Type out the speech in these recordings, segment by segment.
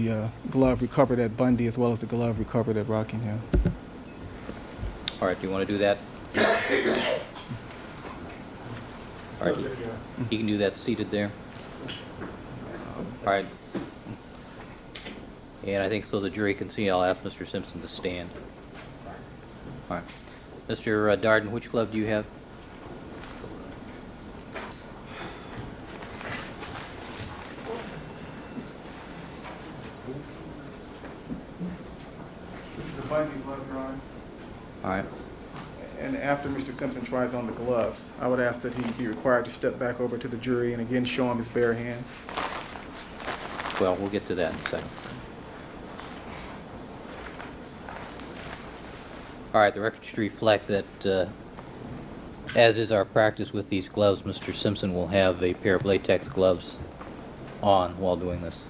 the glove recovered at Bundy as well as the glove recovered at Rockingham. All right, do you want to do that? All right, you can do that seated there. All right. And I think so the jury can see, I'll ask Mr. Simpson to stand. All right. Mr. Darden, which glove do you have? This is the Bundy glove, Your Honor. All right. And after Mr. Simpson tries on the gloves, I would ask that he be required to step back over to the jury and again show him his bare hands. Well, we'll get to that in a second. All right, the record should reflect that, as is our practice with these gloves, Mr. Simpson will have a pair of latex gloves on while doing this.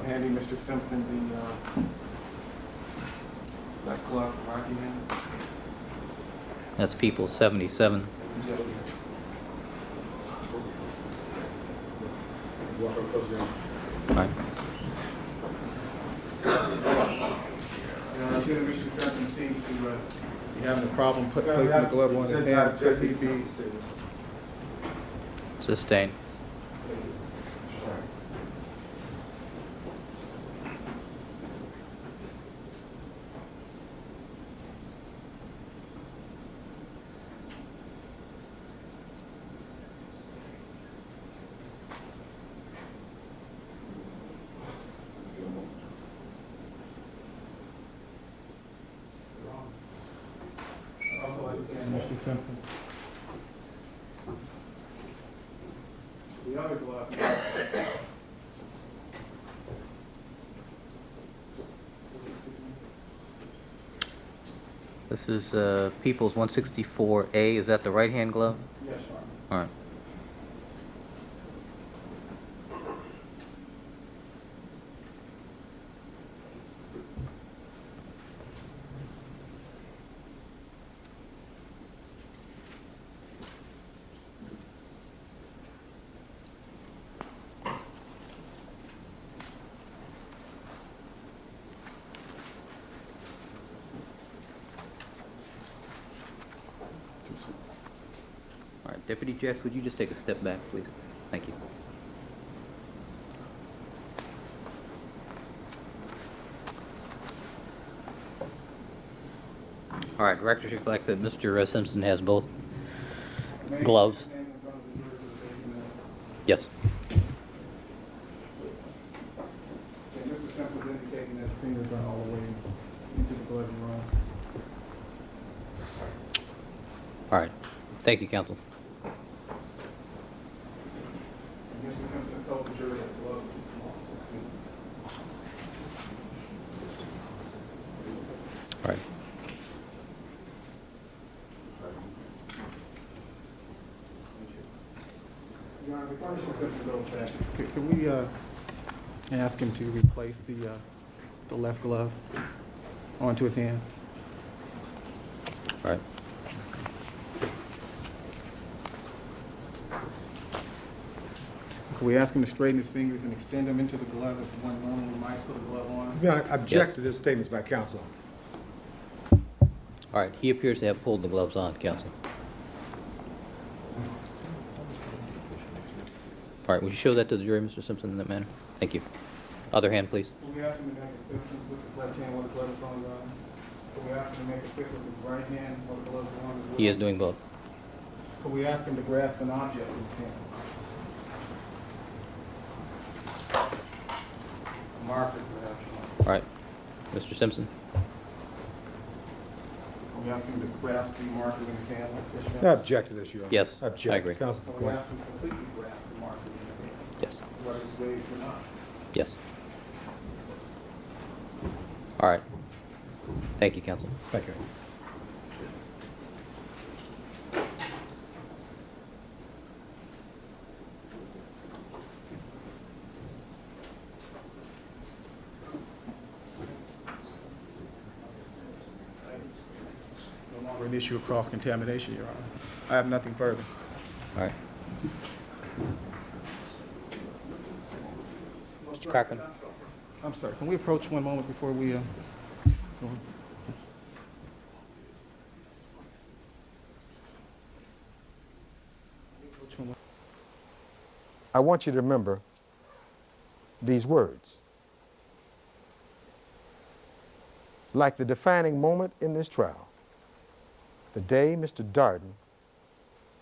Handing Mr. Simpson the left glove for Rockingham. That's People 77. All right. I feel that Mr. Simpson seems to be having a problem placing the glove on his hand. Could he be? Sustained. Mr. Simpson. The other glove. This is People's 164A. Is that the right-hand glove? Yes, Your Honor. All right. All right, Deputy Jax, would you just take a step back, please? Thank you. All right, records reflect that Mr. Simpson has both gloves. Yes. And Mr. Simpson's indicating that his fingers are all the way into the glove, Your Honor. All right. Thank you, counsel. Mr. Simpson has told the jury that the glove is too small. All right. Your Honor, before Mr. Simpson goes back, could we ask him to replace the left glove onto his hand? All right. Could we ask him to straighten his fingers and extend them into the glove as one normally might put a glove on? Yeah, I object Yes. to this statements by counsel. All right. He appears to have pulled the gloves on, counsel. All right. Would you show that to the jury, Mr. Simpson, in that manner? Thank you. Other hand, please. Could we ask him to make a fist with his left hand while the glove is on, Your Honor? Could we ask him to make a fist with his right hand while the glove is on as well? He is doing both. Could we ask him to grasp an object with his hand? A marker, perhaps. All right. Mr. Simpson? Can we ask him to grasp the marker in his hand like this? I object to this, Your Honor. Yes, I object. I agree. Counsel, Can go we ahead. ask him to completely grasp the marker in his hand, Yes. whether it's waved or not? Yes. All right. Thank you, counsel. Thank you. an issue of cross-contamination, Your Honor. I have nothing further. All right. Mr. Cochran. I'm sorry, can we approach one moment before we go on? I want you to remember these words. Like the defining moment in this trial, the day Mr. Darden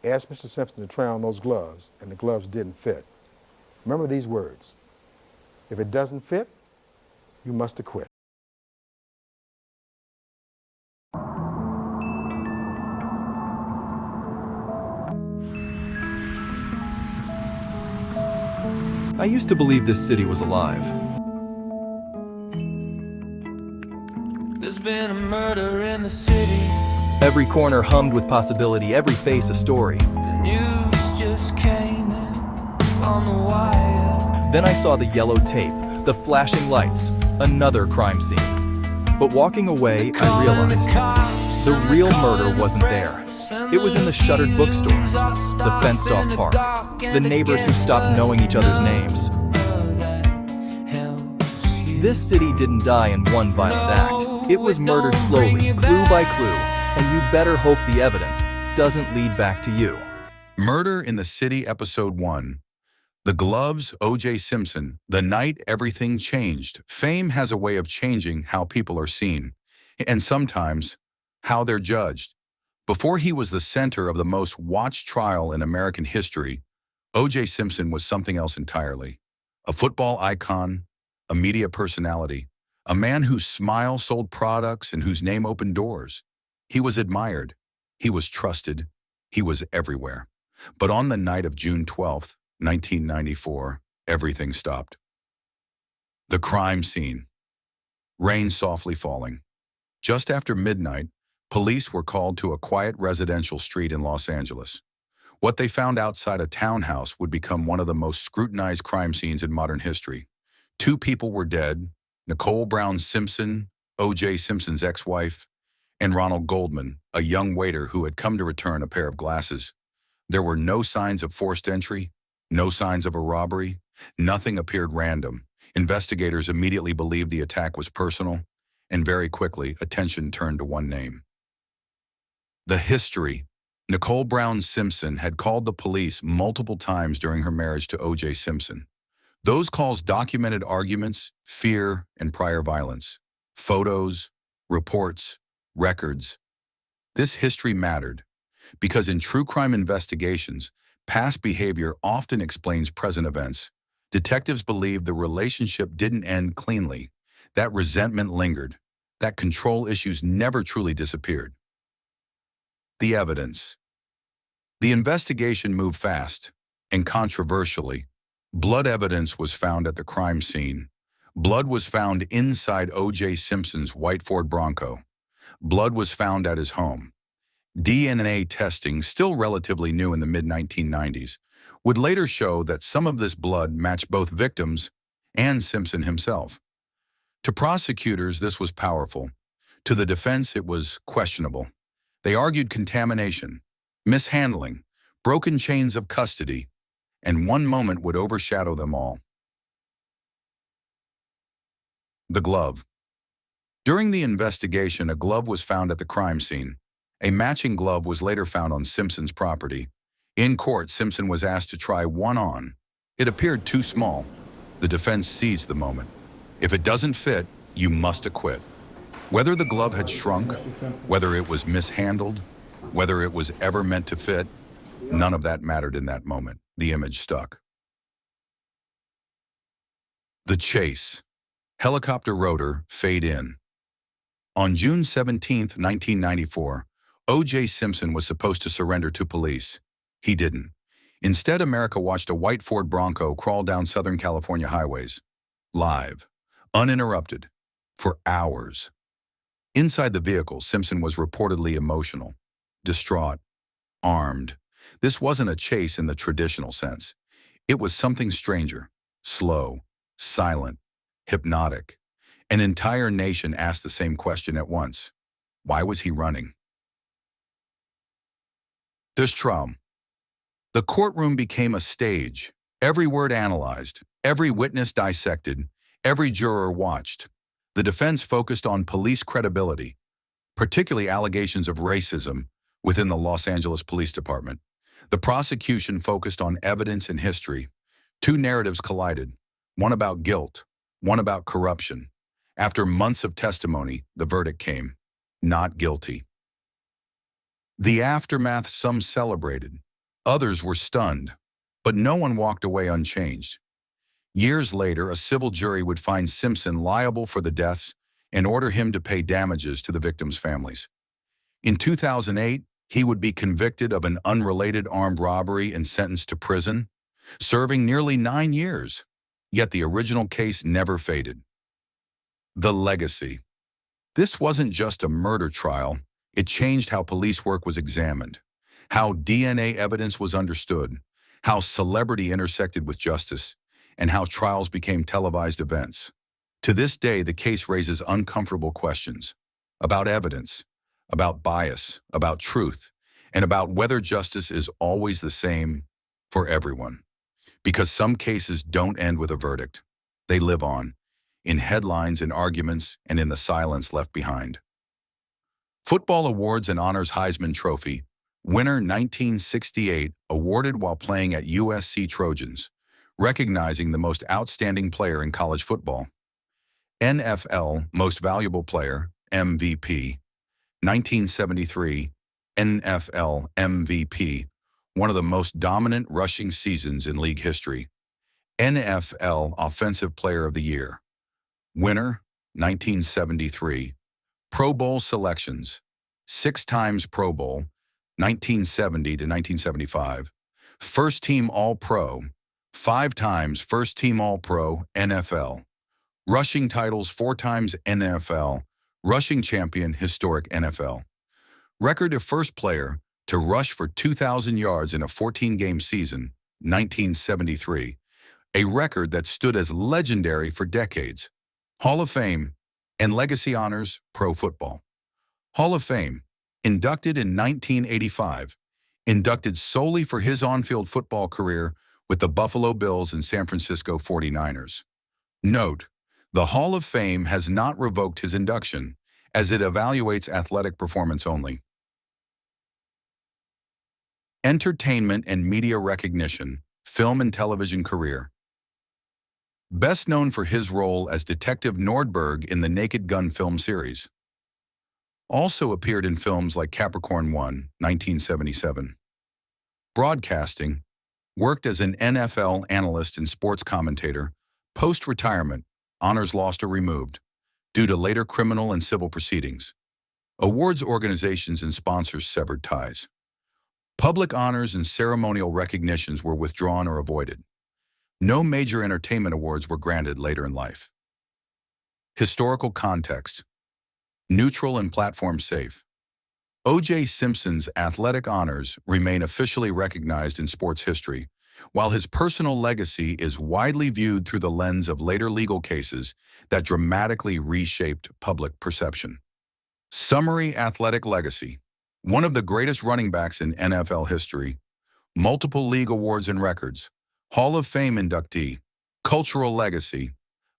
asked Mr. Simpson to try on those gloves and the gloves didn't fit. Remember these words. If it doesn't fit, you must acquit. I used to believe this city was alive. There's been a murder in the city. Every corner hummed with possibility, every face a story. The news just came in on the wire. Then I saw the yellow tape, the flashing lights, another crime scene. But walking away, I realized the real murder wasn't there. It was in the shuttered bookstore, the fenced-off park, the neighbors who stopped knowing each other's names. This city didn't die in one violent act. It was murdered slowly, clue by clue, and you better hope the evidence doesn't lead back to you. Murder in the City, Episode 1. The Gloves, O.J. Simpson. The night everything changed. Fame has a way of changing how people are seen, and sometimes how they're judged. Before he was the center of the most watched trial in American history, O.J. Simpson was something else entirely. A football icon, a media personality, a man whose smile sold products and whose name opened doors. He was admired. He was trusted. He was everywhere. But on the night of June 12th, 1994, everything stopped. The crime scene. Rain softly falling. Just after midnight, police were called to a quiet residential street in Los Angeles. What they found outside a townhouse would become one of the most scrutinized crime scenes in modern history. 2 people were dead, Nicole Brown Simpson, O.J. Simpson's ex-wife, and Ronald Goldman, a young waiter who had come to return a pair of glasses. There were no signs of forced entry, no signs of a robbery. Nothing appeared random. Investigators immediately believed the attack was personal, and very quickly, attention turned to one name. The history. Nicole Brown Simpson had called the police multiple times during her marriage to O.J. Simpson. Those calls documented arguments, fear, and prior violence. Photos, reports, records. This history mattered because in true crime investigations, past behavior often explains present events. Detectives believed the relationship didn't end cleanly. That resentment lingered. That control issues never truly disappeared. The evidence. The investigation moved fast, and controversially, blood evidence was found at the crime scene. Blood was found inside O.J. Simpson's white Ford Bronco. Blood was found at his home. DNA testing, still relatively new in the mid-1990s, would later show that some of this blood matched both victims and Simpson himself. To prosecutors, this was powerful. To the defense, it was questionable. They argued contamination, mishandling, broken chains of custody, and one moment would overshadow them all. The glove. During the investigation, a glove was found at the crime scene. A matching glove was later found on Simpson's property. In court, Simpson was asked to try one on. It appeared too small. The defense seized the moment. If it doesn't fit, you must acquit. Whether the glove had shrunk, whether it was mishandled, whether it was ever meant to fit, none of that mattered in that moment. The image stuck. The chase. Helicopter rotor, fade in. On June 17, 1994, O.J. Simpson was supposed to surrender to police. He didn't. Instead, America watched a white Ford Bronco crawl down Southern California highways. Live. Uninterrupted. For hours. Inside the vehicle, Simpson was reportedly emotional, distraught, armed. This wasn't a chase in the traditional sense. It was something stranger, slow, silent, hypnotic. An entire nation asked the same question at once. Why was he running? This trial. The courtroom became a stage, every word analyzed, every witness dissected, every juror watched. The defense focused on police credibility, particularly allegations of racism within the Los Angeles Police Department. The prosecution focused on evidence and history. Two narratives collided, one about guilt, one about corruption. After months of testimony, the verdict came, not guilty. The aftermath, some celebrated, others were stunned, but no one walked away unchanged. Years later, a civil jury would find Simpson liable for the deaths and order him to pay damages to the victims' families. In 2008, he would be convicted of an unrelated armed robbery and sentenced to prison, serving nearly 9 years. Yet the original case never faded. The legacy. This wasn't just a murder trial. It changed how police work was examined, how DNA evidence was understood, how celebrity intersected with justice, and how trials became televised events. To this day, the case raises uncomfortable questions about evidence, about bias, about truth, and about whether justice is always the same for everyone. Because some cases don't end with a verdict. They live on, in headlines and arguments and in the silence left behind. Football Awards and Honors Heisman Trophy, winner 1968, awarded while playing at USC Trojans, recognizing the most outstanding player in college football. NFL Most Valuable Player, MVP, 1973, NFL MVP, one of the most dominant rushing seasons in league history. NFL Offensive Player of the Year, winner, 1973. Pro Bowl selections, 6 times Pro Bowl, 1970 to 1975. First Team All-Pro, 5 times First Team All-Pro, NFL. Rushing titles 4 times NFL, rushing champion, historic NFL. Record of first player to rush for 2,000 yards in a 14-game season, 1973. A record that stood as legendary for decades. Hall of Fame and Legacy Honors, Pro Football. Hall of Fame, inducted in 1985, inducted solely for his on-field football career with the Buffalo Bills and San Francisco 49ers. Note, the Hall of Fame has not revoked his induction, as it evaluates athletic performance only. Entertainment and media recognition, film and television career. Best known for his role as Detective Nordberg in the Naked Gun film series. Also appeared in films like Capricorn 1, 1977. Broadcasting, worked as an NFL analyst and sports commentator. Post-retirement, honors lost or removed, due to later criminal and civil proceedings. Awards organizations and sponsors severed ties. Public honors and ceremonial recognitions were withdrawn or avoided. No major entertainment awards were granted later in life. Historical context. Neutral and platform safe. O.J. Simpson's athletic honors remain officially recognized in sports history, while his personal legacy is widely viewed through the lens of later legal cases that dramatically reshaped public perception. Summary athletic legacy. One of the greatest running backs in NFL history. Multiple league awards and records. Hall of Fame inductee. Cultural legacy.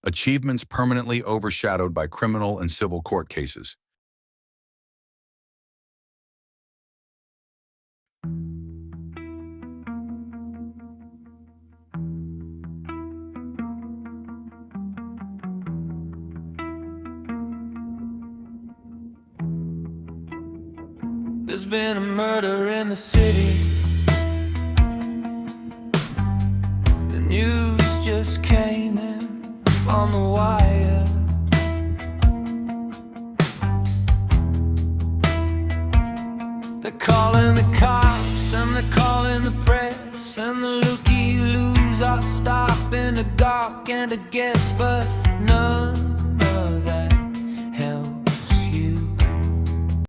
Achievements permanently overshadowed by criminal and civil court cases. There's been a murder in the city. The news just came in on the wire. They're calling the cops and they're calling the press, and the looky-loos are stopping to gawk and to guess, but none